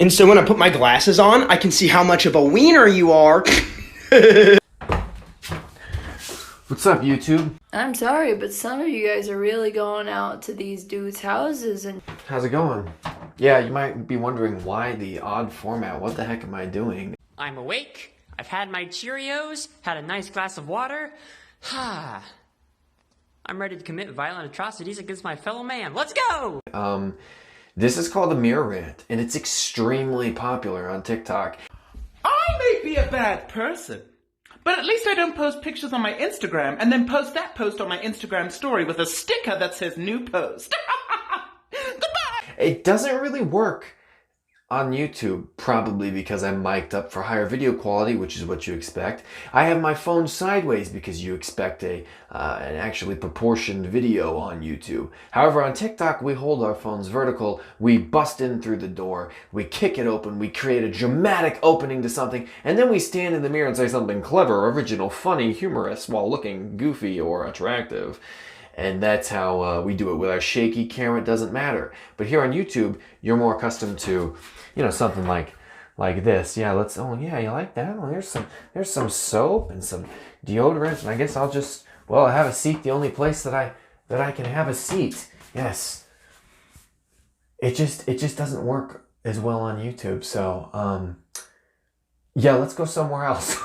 And so when I put my glasses on, I can see how much of a wiener you are. What's up, YouTube? I'm sorry, but some of you guys are really going out to these dudes' houses and... How's it going? Yeah, you might be wondering why the odd format. What the heck am I doing? I'm awake. I've had my Cheerios, had a nice glass of water. I'm ready to commit violent atrocities against my fellow man. Let's go! This is called the Mirror Rant, and it's extremely popular on TikTok. I may be a bad person, but at least I don't post pictures on my Instagram and then post that post on my Instagram story with a sticker that says new post. Goodbye! It doesn't really work on YouTube, probably because I'm mic'd up for higher video quality, which is what you expect. I have my phone sideways because you expect an actually proportioned video on YouTube. However, on TikTok, we hold our phones vertical, we bust in through the door, we kick it open, we create a dramatic opening to something, and then we stand in the mirror and say something clever, original, funny, humorous, while looking goofy or attractive. And that's how we do it with our shaky camera. It doesn't matter. But here on YouTube, you're more accustomed to, you know, something like this. Yeah, oh yeah, you like that? Well, there's some soap and some deodorant, and I guess I'll just, well, I have a seat the only place that I can have a seat. Yes. It just doesn't work as well on YouTube. So yeah, let's go somewhere else.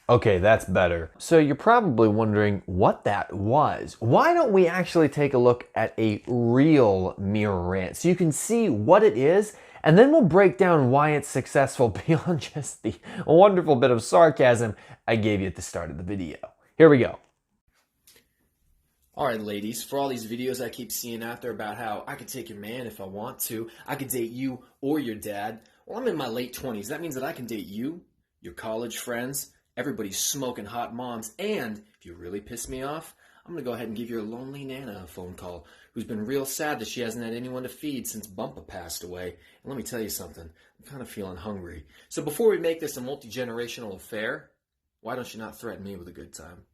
Okay, that's better. So you're probably wondering what that was. Why don't we actually take a look at a real mirror rant so you can see what it is, and then we'll break down why it's successful beyond just the wonderful bit of sarcasm I gave you at the start of the video. Here we go. Alright ladies, for all these videos I keep seeing out there about how I could take your man if I want to, I could date you or your dad. Well, I'm in my late 20s. That means that I can date you, your college friends, everybody's smoking hot moms, and if you really piss me off, I'm going to go ahead and give your lonely Nana a phone call, who's been real sad that she hasn't had anyone to feed since Bumpa passed away. And let me tell you something, I'm kind of feeling hungry. So before we make this a multi-generational affair, why don't you not threaten me with a good time?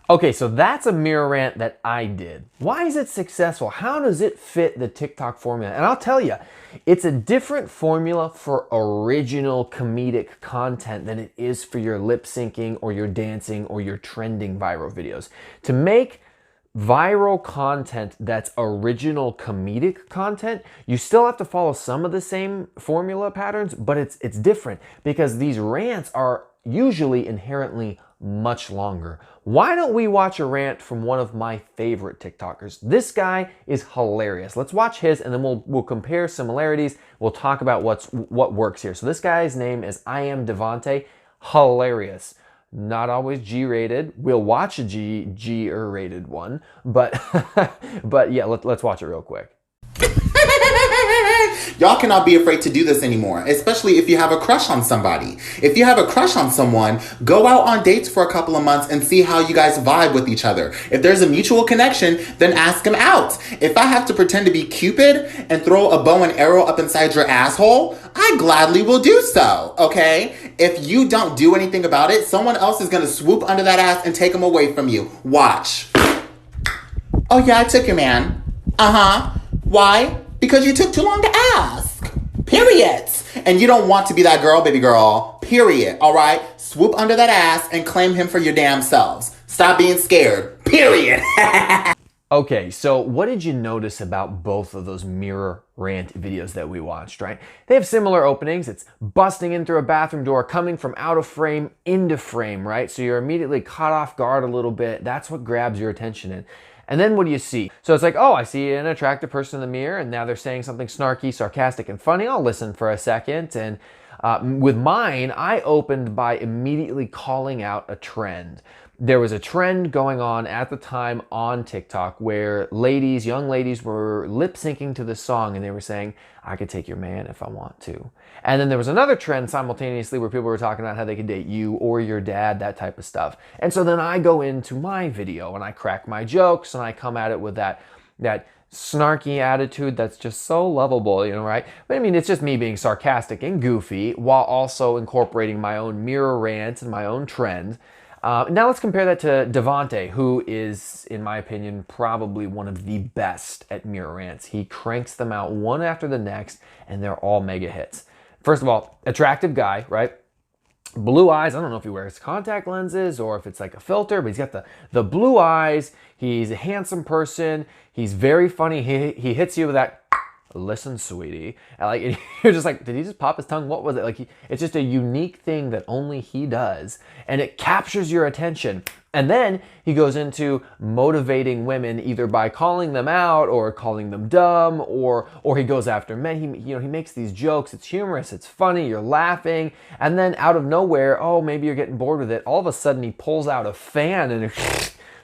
Okay, so that's a mirror rant that I did. Why is it successful? How does it fit the TikTok formula? And I'll tell you, it's a different formula for original comedic content than it is for your lip syncing or your dancing or your trending viral videos. To make viral content that's original comedic content, you still have to follow some of the same formula patterns, but it's different because these rants are usually inherently much longer. Why don't we watch a rant from one of my favorite TikTokers? This guy is hilarious. Let's watch his and then we'll compare similarities. We'll talk about what works here. So this guy's name is I Am Devante. Hilarious. Not always G-rated. We'll watch a G-rated one, but but yeah, let's watch it real quick. Y'all cannot be afraid to do this anymore, especially if you have a crush on somebody. If you have a crush on someone, go out on dates for a couple of months and see how you guys vibe with each other. If there's a mutual connection, then ask him out. If I have to pretend to be Cupid and throw a bow and arrow up inside your asshole, I gladly will do so, okay? If you don't do anything about it, someone else is gonna swoop under that ass and take him away from you. Watch. Oh yeah, I took your man. Uh-huh. Why? Because you took too long to ask. Period. And you don't want to be that girl, baby girl. Period. All right? Swoop under that ass and claim him for your damn selves. Stop being scared. Period. Okay, so what did you notice about both of those mirror rant videos that we watched, right? They have similar openings. It's busting in through a bathroom door, coming from out of frame into frame, right? So you're immediately caught off guard a little bit. That's what grabs your attention. And then what do you see? So it's like, oh, I see an attractive person in the mirror and now they're saying something snarky, sarcastic, and funny. I'll listen for a second. And with mine, I opened by immediately calling out a trend. There was a trend going on at the time on TikTok where young ladies were lip syncing to the song and they were saying, I could take your man if I want to. And then there was another trend simultaneously where people were talking about how they could date you or your dad, that type of stuff. And so then I go into my video and I crack my jokes and I come at it with that snarky attitude that's just so lovable, you know, right? But I mean, it's just me being sarcastic and goofy while also incorporating my own mirror rant and my own trend. Now let's compare that to Devante, who is, in my opinion, probably one of the best at mirror rants. He cranks them out one after the next, and they're all mega hits. First of all, attractive guy, right? Blue eyes. I don't know if he wears contact lenses or if it's like a filter, but he's got the blue eyes. He's a handsome person. He's very funny. He hits you with that, listen, sweetie. And like, you're just like, did he just pop his tongue? What was it? Like, it's just a unique thing that only he does. And it captures your attention. And then he goes into motivating women either by calling them out or calling them dumb, or he goes after men. He makes these jokes. It's humorous. It's funny. You're laughing. And then out of nowhere, oh, maybe you're getting bored with it. All of a sudden he pulls out a fan and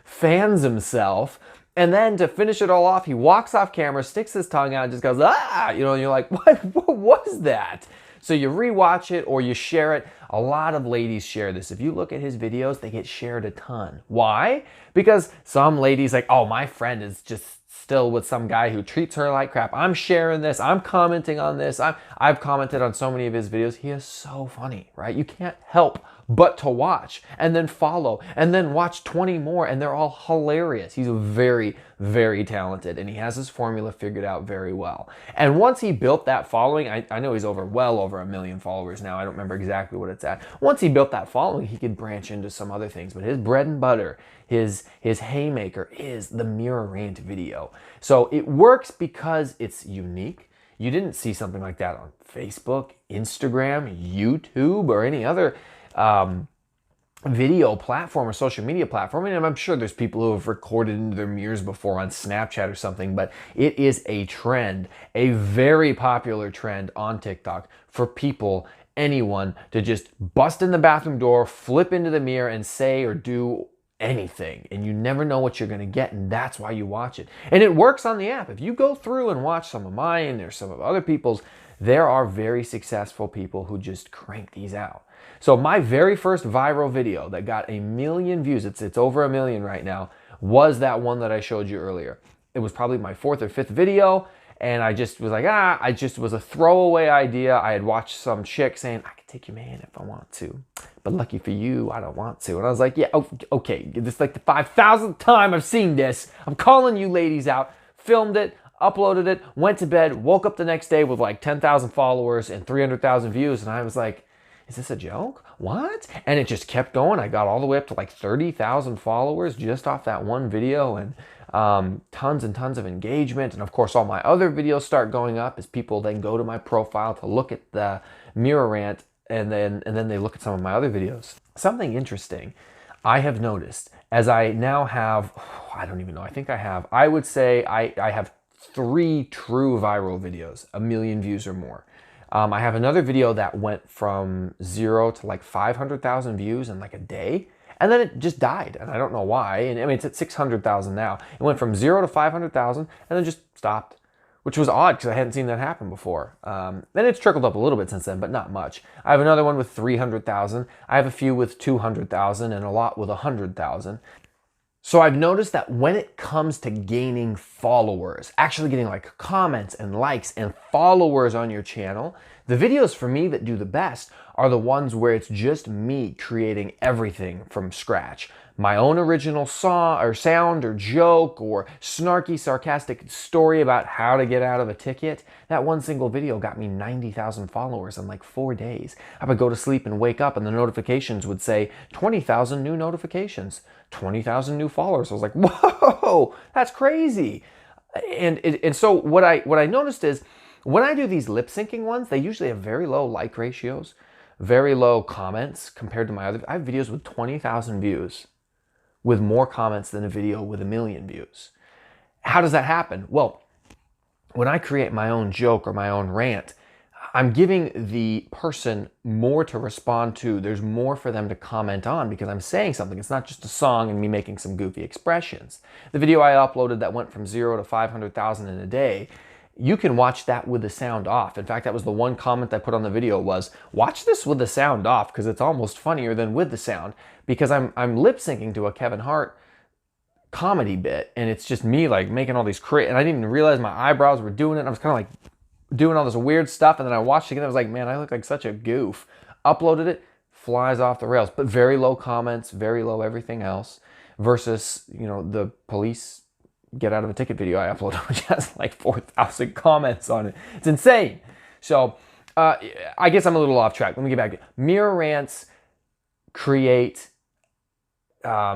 fans himself. And then to finish it all off, he walks off camera, sticks his tongue out, and just goes, ah, and you're like, what was that? So you rewatch it or you share it. A lot of ladies share this. If you look at his videos, they get shared a ton. Why? Because some ladies like, oh, my friend is just still with some guy who treats her like crap. I'm sharing this. I'm commenting on this. I've commented on so many of his videos. He is so funny, right? You can't help but to watch and then follow and then watch 20 more, and they're all hilarious. He's very, very talented, and he has his formula figured out very well. And once he built that following, I know he's well over 1 million followers now. I don't remember exactly what it's at. Once he built that following, he could branch into some other things, but his bread and butter, his haymaker is the mirror rant video. So it works because it's unique. You didn't see something like that on Facebook, Instagram, YouTube, or any other video platform or social media platform. I mean, I'm sure there's people who have recorded into their mirrors before on Snapchat or something, but it is a trend, a very popular trend on TikTok for people, anyone, to just bust in the bathroom door, flip into the mirror, and say or do anything. And you never know what you're going to get, and that's why you watch it. And it works on the app. If you go through and watch some of mine or some of other people's, there are very successful people who just crank these out. So my very first viral video that got 1 million views, it's over 1 million right now, was that one that I showed you earlier. It was probably my 4th or 5th video, and I just was like, it was a throwaway idea. I had watched some chick saying, I could take your man if I want to, but lucky for you, I don't want to. And I was like, yeah, okay, this is like the 5,000th time I've seen this. I'm calling you ladies out. Filmed it, uploaded it, went to bed, woke up the next day with like 10,000 followers and 300,000 views, and I was like, is this a joke? What? And it just kept going. I got all the way up to like 30,000 followers just off that one video, and tons and tons of engagement. And of course, all my other videos start going up as people then go to my profile to look at the mirror rant, and then they look at some of my other videos. Something interesting I have noticed as I now have, I don't even know, I would say I have 3 true viral videos, 1 million views or more. I have another video that went from 0 to like 500,000 views in like a day, and then it just died, and I don't know why. And I mean, it's at 600,000 now. It went from 0 to 500,000 and then just stopped, which was odd because I hadn't seen that happen before. And it's trickled up a little bit since then, but not much. I have another one with 300,000. I have a few with 200,000 and a lot with 100,000. So I've noticed that when it comes to gaining followers, actually getting like comments and likes and followers on your channel, the videos for me that do the best are the ones where it's just me creating everything from scratch. My own original song or sound or joke or snarky, sarcastic story about how to get out of a ticket. That one single video got me 90,000 followers in like 4 days. I would go to sleep and wake up and the notifications would say 20,000 new notifications, 20,000 new followers. I was like, whoa, that's crazy. And so what I noticed is when I do these lip syncing ones, they usually have very low like ratios, very low comments compared to my other. I have videos with 20,000 views with more comments than a video with 1 million views. How does that happen? Well, when I create my own joke or my own rant, I'm giving the person more to respond to. There's more for them to comment on because I'm saying something. It's not just a song and me making some goofy expressions. The video I uploaded that went from 0 to 500,000 in a day, you can watch that with the sound off. In fact, that was the one comment I put on the video was, watch this with the sound off because it's almost funnier than with the sound, because I'm lip syncing to a Kevin Hart comedy bit, and it's just me like making all these and I didn't even realize my eyebrows were doing it. I was kind of like doing all this weird stuff, and then I watched it again. I was like, man, I look like such a goof. Uploaded it, flies off the rails, but very low comments, very low everything else, versus, you know, the police get out of a ticket video I uploaded, which has like 4,000 comments on it. It's insane. So I guess I'm a little off track. Let me get back. Mirror rants create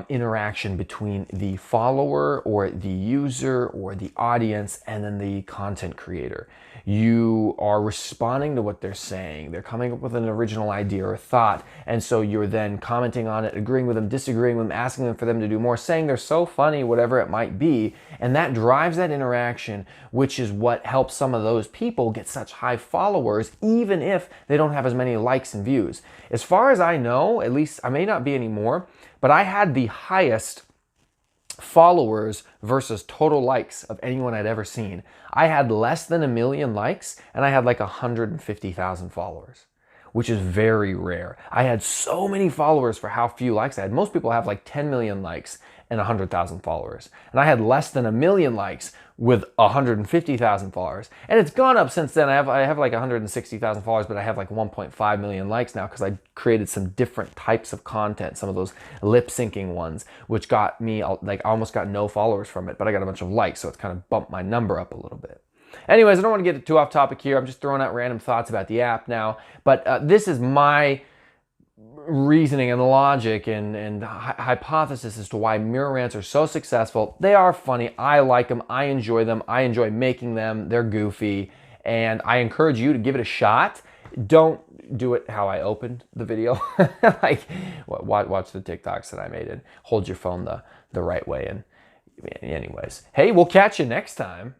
interaction between the follower or the user or the audience and then the content creator. You are responding to what they're saying. They're coming up with an original idea or thought, and so you're then commenting on it, agreeing with them, disagreeing with them, asking them for them to do more, saying they're so funny, whatever it might be, and that drives that interaction, which is what helps some of those people get such high followers, even if they don't have as many likes and views. As far as I know, at least I may not be anymore, but I had the highest followers versus total likes of anyone I'd ever seen. I had less than 1 million likes and I had like 150,000 followers, which is very rare. I had so many followers for how few likes I had. Most people have like 10 million likes and 100,000 followers. And I had less than 1 million likes with 150,000 followers. And it's gone up since then. I have like 160,000 followers, but I have like 1.5 million likes now because I created some different types of content, some of those lip syncing ones, which got me, like I almost got no followers from it, but I got a bunch of likes, so it's kind of bumped my number up a little bit. Anyways, I don't want to get too off topic here. I'm just throwing out random thoughts about the app now, but this is my reasoning and logic and hypothesis as to why mirror rants are so successful. They are funny. I like them. I enjoy them. I enjoy making them. They're goofy. And I encourage you to give it a shot. Don't do it how I opened the video. Like, watch the TikToks that I made and hold your phone the right way. And anyways, hey, we'll catch you next time.